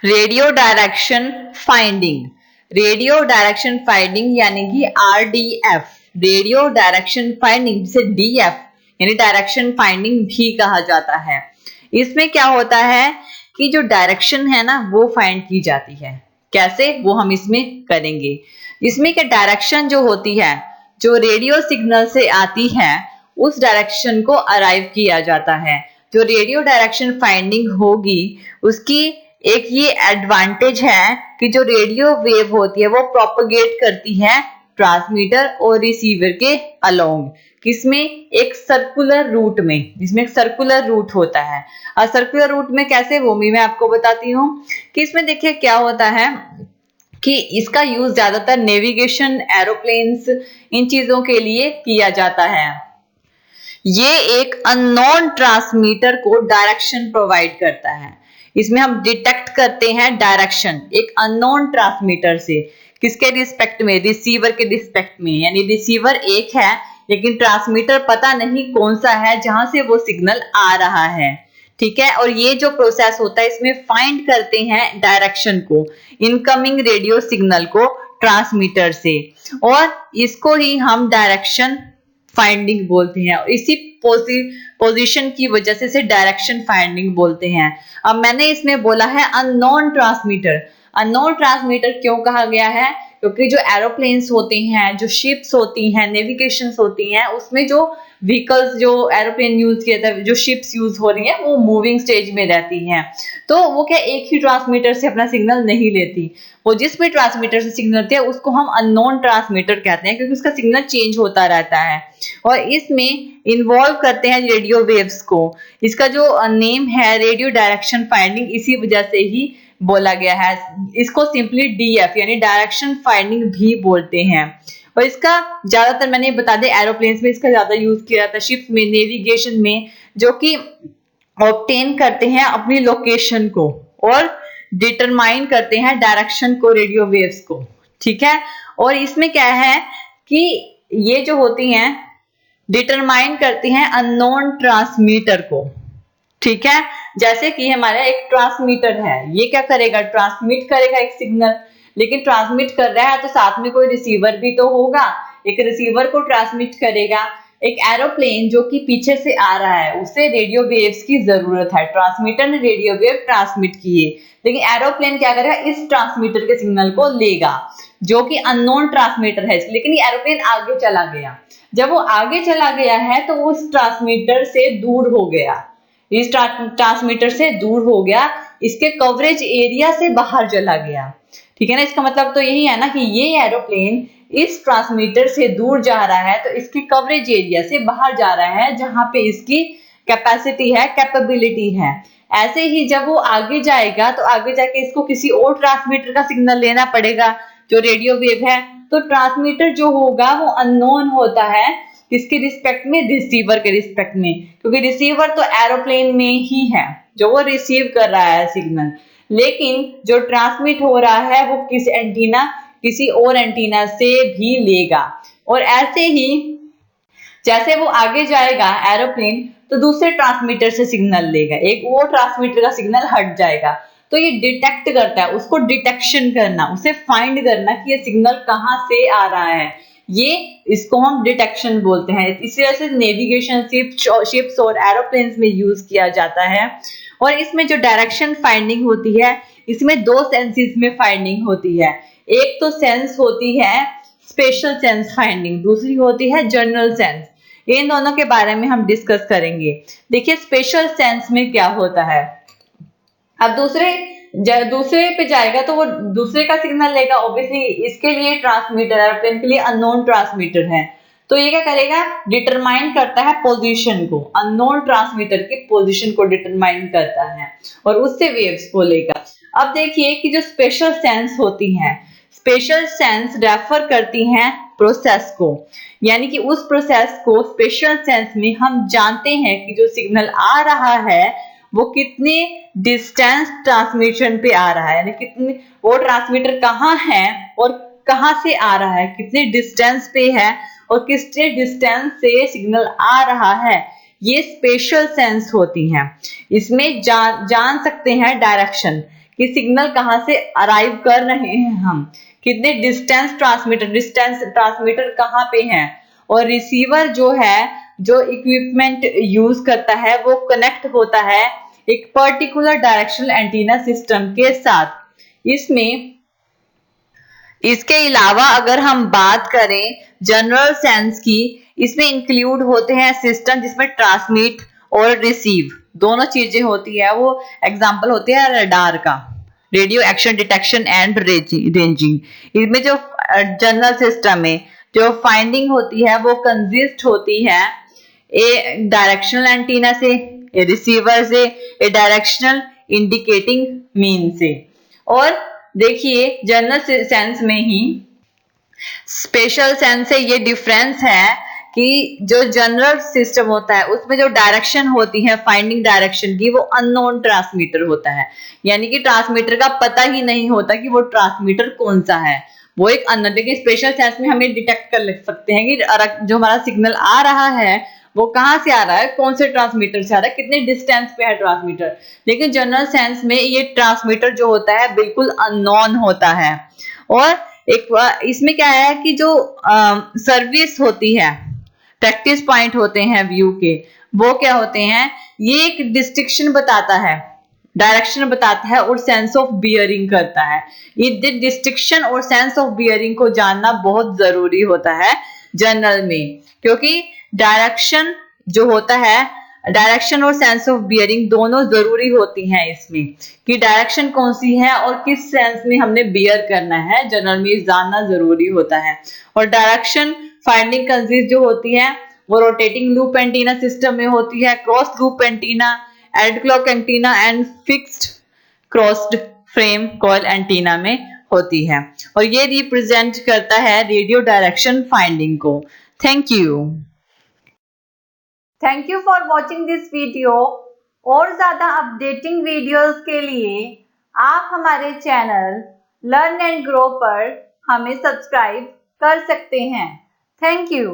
Radio direction finding. Radio direction finding यानी कि RDF, radio direction finding जिसे DF यानी डायरेक्शन फाइंडिंग भी कहा जाता है। इसमें क्या होता है कि जो डायरेक्शन है ना वो फाइंड की जाती है। कैसे, वो हम इसमें करेंगे। इसमें क्या डायरेक्शन जो होती है, जो रेडियो सिग्नल से आती है, उस डायरेक्शन को अराइव किया जाता है। जो रेडियो डायरेक्शन फाइंडिंग होगी उसकी एक ये एडवांटेज है कि जो रेडियो वेव होती है वो प्रोपगेट करती है ट्रांसमीटर और रिसीवर के अलोंग, किसमें, एक सर्कुलर रूट में, जिसमें एक सर्कुलर रूट होता है। और सर्कुलर रूट में कैसे, वो भी मैं आपको बताती हूँ कि इसमें देखिए क्या होता है कि इसका यूज ज्यादातर नेविगेशन, एरोप्लेन्स, इन चीजों के लिए किया जाता है। ये एक अननोन ट्रांसमीटर को डायरेक्शन प्रोवाइड करता है। इसमें हम डिटेक्ट करते हैं डायरेक्शन एक अननोन ट्रांसमीटर से, किसके रिस्पेक्ट में, रिसीवर के रिस्पेक्ट में। यानी रिसीवर एक है लेकिन ट्रांसमीटर पता नहीं कौन सा है जहां से वो सिग्नल आ रहा है, ठीक है। और ये जो प्रोसेस होता है इसमें फाइंड करते हैं डायरेक्शन को, इनकमिंग रेडियो सिग्नल को ट्रांसमीटर से, और इसको ही हम डायरेक्शन फाइंडिंग बोलते हैं। और इसी पोजीशन की वजह से इसे डायरेक्शन फाइंडिंग बोलते हैं। अब मैंने इसमें बोला है अननोन ट्रांसमीटर। अननोन ट्रांसमीटर क्यों कहा गया है, क्योंकि जो एरोप्लेन्स होते हैं, जो शिप्स होती हैं, नेविगेशंस होती हैं, उसमें जो व्हीकल्स, जो एरोप्लेन यूज किया था, जो शिप्स यूज हो रही हैं, वो मूविंग स्टेज में रहती हैं। तो वो क्या एक ही ट्रांसमीटर से अपना सिग्नल नहीं लेती, वो जिस भी ट्रांसमीटर से सिग्नल लेती है उसको हम अननोन ट्रांसमीटर कहते हैं, क्योंकि उसका सिग्नल चेंज होता रहता है। और इसमें इन्वॉल्व करते हैं रेडियो वेव्स को। इसका जो नेम है रेडियो डायरेक्शन फाइंडिंग, इसी वजह से ही बोला गया है। इसको सिंपली DF यानी डायरेक्शन फाइंडिंग भी बोलते हैं। और इसका ज्यादातर मैंने बता दें एरोप्लेन्स में इसका ज्यादा यूज किया जाता है, शिप्स में, नेविगेशन में, जो कि ऑब्टेन करते हैं अपनी लोकेशन को और डिटरमाइन करते हैं डायरेक्शन को, रेडियो वेव्स को, ठीक है। और इसमें क्या है कि ये जो होती हैं डिटरमाइन करती हैं अननोन ट्रांसमीटर को, ठीक है। जैसे कि हमारा एक ट्रांसमीटर है, ये क्या करेगा, ट्रांसमिट करेगा एक सिग्नल, लेकिन ट्रांसमिट कर रहा है तो साथ में कोई रिसीवर भी तो होगा, एक रिसीवर को ट्रांसमिट करेगा। एक एरोप्लेन जो कि पीछे से आ रहा है उसे रेडियो वेव्स की जरूरत है, ट्रांसमीटर ने रेडियो वेव ट्रांसमिट किए, लेकिन एरोप्लेन क्या करेगा, इस ट्रांसमीटर के सिग्नल को लेगा जो कि अननोन ट्रांसमीटर है, लेकिन ये एरोप्लेन आगे चला गया। जब वो आगे चला गया है तो उस ट्रांसमीटर से दूर हो गया, इस ट्रांसमीटर से दूर हो गया, इसके कवरेज एरिया से बाहर चला गया, ठीक है ना। इसका मतलब तो यही है ना कि ये एरोप्लेन इस ट्रांसमीटर से दूर जा रहा है तो इसकी कवरेज एरिया से बाहर जा रहा है, जहां पे इसकी कैपेसिटी है, कैपेबिलिटी है। ऐसे ही जब वो आगे जाएगा तो आगे जाके इसको किसी और ट्रांसमीटर का सिग्नल लेना पड़ेगा जो रेडियो वेव है, तो ट्रांसमीटर जो होगा वो अननोन होता है, किसके रिस्पेक्ट में, रिसीवर के रिस्पेक्ट में, क्योंकि रिसीवर तो एरोप्लेन में ही है जो वो रिसीव कर रहा है सिग्नल, लेकिन जो ट्रांसमिट हो रहा है वो किसी और एंटीना से भी लेगा। और ऐसे ही जैसे वो आगे जाएगा एरोप्लेन तो दूसरे ट्रांसमीटर से सिग्नल लेगा, एक वो ट्रांसमीटर का सिग्नल हट जाएगा, तो ये डिटेक्ट करता है, उसको डिटेक्शन करना, उसे फाइंड करना कि ये सिग्नल कहां से आ रहा है, ये इसको हम डिटेक्शन बोलते हैं। इसी वजह से नेविगेशन, शिप्स और एरोप्लेन्स में यूज किया जाता है। और इसमें जो डायरेक्शन फाइंडिंग होती है इसमें दो सेंसेस में फाइंडिंग होती है। एक तो सेंस होती है स्पेशल सेंस फाइंडिंग, दूसरी होती है जनरल सेंस। इन दोनों के बारे में हम डिस्कस करेंगे। देखिए स्पेशल सेंस में क्या होता है, अब दूसरे पे जाएगा तो वो दूसरे का सिग्नल लेगा, ऑब्वियसली इसके लिए ट्रांसमीटर, एरोप्लेन के लिए अननोन ट्रांसमीटर है, तो ये क्या करेगा, डिटरमाइन करता है पोजीशन को, अननोन ट्रांसमीटर की पोजीशन को डिटरमाइन करता है और उससे वेव्स को लेगा। अब देखिए कि जो स्पेशल सेंस होती हैं, स्पेशल सेंस रेफर करती हैं प्रोसेस को, यानी कि उस प्रोसेस को स्पेशल सेंस में हम जानते हैं कि जो सिग्नल आ रहा है वो कितने डिस्टेंस ट्रांसमिशन पे आ रहा है, यानी कितने वो ट्रांसमीटर कहाँ है और कहाँ से आ रहा है, कितने डिस्टेंस पे है और कितने डिस्टेंस से सिग्नल आ रहा है, ये स्पेशल सेंस होती हैं। इसमें जान सकते हैं डायरेक्शन कि सिग्नल कहाँ से अराइव कर रहे हैं हम, कितने डिस्टेंस ट्रांसमीटर कहाँ पे हैं, और रिसीवर जो है, जो इक्विपमेंट यूज करता है, वो कनेक्ट होता है एक पर्टिकुलर डायरेक्शनल एंटीना सिस्टम के साथ। इसके अलावा अगर हम बात करें जनरल सेंस की, इसमें इंक्लूड होते हैं सिस्टम जिसमें ट्रांसमिट और रिसीव दोनों चीजें होती है। वो एग्जांपल होते हैं रडार का, radio action detection and ranging. इसमें जो जनरल सिस्टम में जो फाइंडिंग होती है वो कंसिस्ट होती है ए डायरेक्शनल एंटीना से, ए रिसीवर से, ए डायरेक्शनल इंडिकेटिंग मीन से। और देखिए जनरल सेंस में ही स्पेशल सेंस से ये डिफरेंस है कि जो जनरल सिस्टम होता है उसमें जो डायरेक्शन होती है फाइंडिंग डायरेक्शन की, वो अननोन ट्रांसमीटर होता है, यानी कि ट्रांसमीटर का पता ही नहीं होता कि वो ट्रांसमीटर कौन सा है, वो एक अननोन। लेकिन स्पेशल सेंस में हमें डिटेक्ट कर सकते हैं कि जो हमारा सिग्नल आ रहा है वो कहाँ से आ रहा है, कौन से ट्रांसमीटर से आ रहा है, कितने डिस्टेंस पे है ट्रांसमीटर। लेकिन जनरल सेंस में ये ट्रांसमीटर जो होता है बिल्कुल अननोन होता है। और एक इसमें क्या है कि जो सर्विस होती है, प्रैक्टिस पॉइंट होते हैं व्यू के, वो क्या होते हैं, ये एक डिस्टिंक्शन बताता है, डायरेक्शन बताता है और सेंस ऑफ बियरिंग करता है। ये डिस्टिंक्शन और सेंस ऑफ बियरिंग को जानना बहुत जरूरी होता है जनरल में, क्योंकि डायरेक्शन जो होता है, डायरेक्शन और सेंस ऑफ बियरिंग दोनों जरूरी होती हैं इसमें, कि डायरेक्शन कौन सी है और किस सेंस में हमने बियर करना है, जनरल में जानना जरूरी होता है। और डायरेक्शन फाइंडिंग कंसिस्ट जो होती है वो रोटेटिंग लूप एंटीना सिस्टम में होती है, cross loop antenna, Adcock antenna and fixed crossed frame coil antenna में होती है। और ये रिप्रेजेंट करता है रेडियो डायरेक्शन फाइंडिंग को। Thank you. Thank you for watching this video. और ज़्यादा अपडेटिंग वीडियोस के लिए आप हमारे चैनल लर्न एंड ग्रो पर हमें सब्सक्राइब कर सकते हैं। Thank you.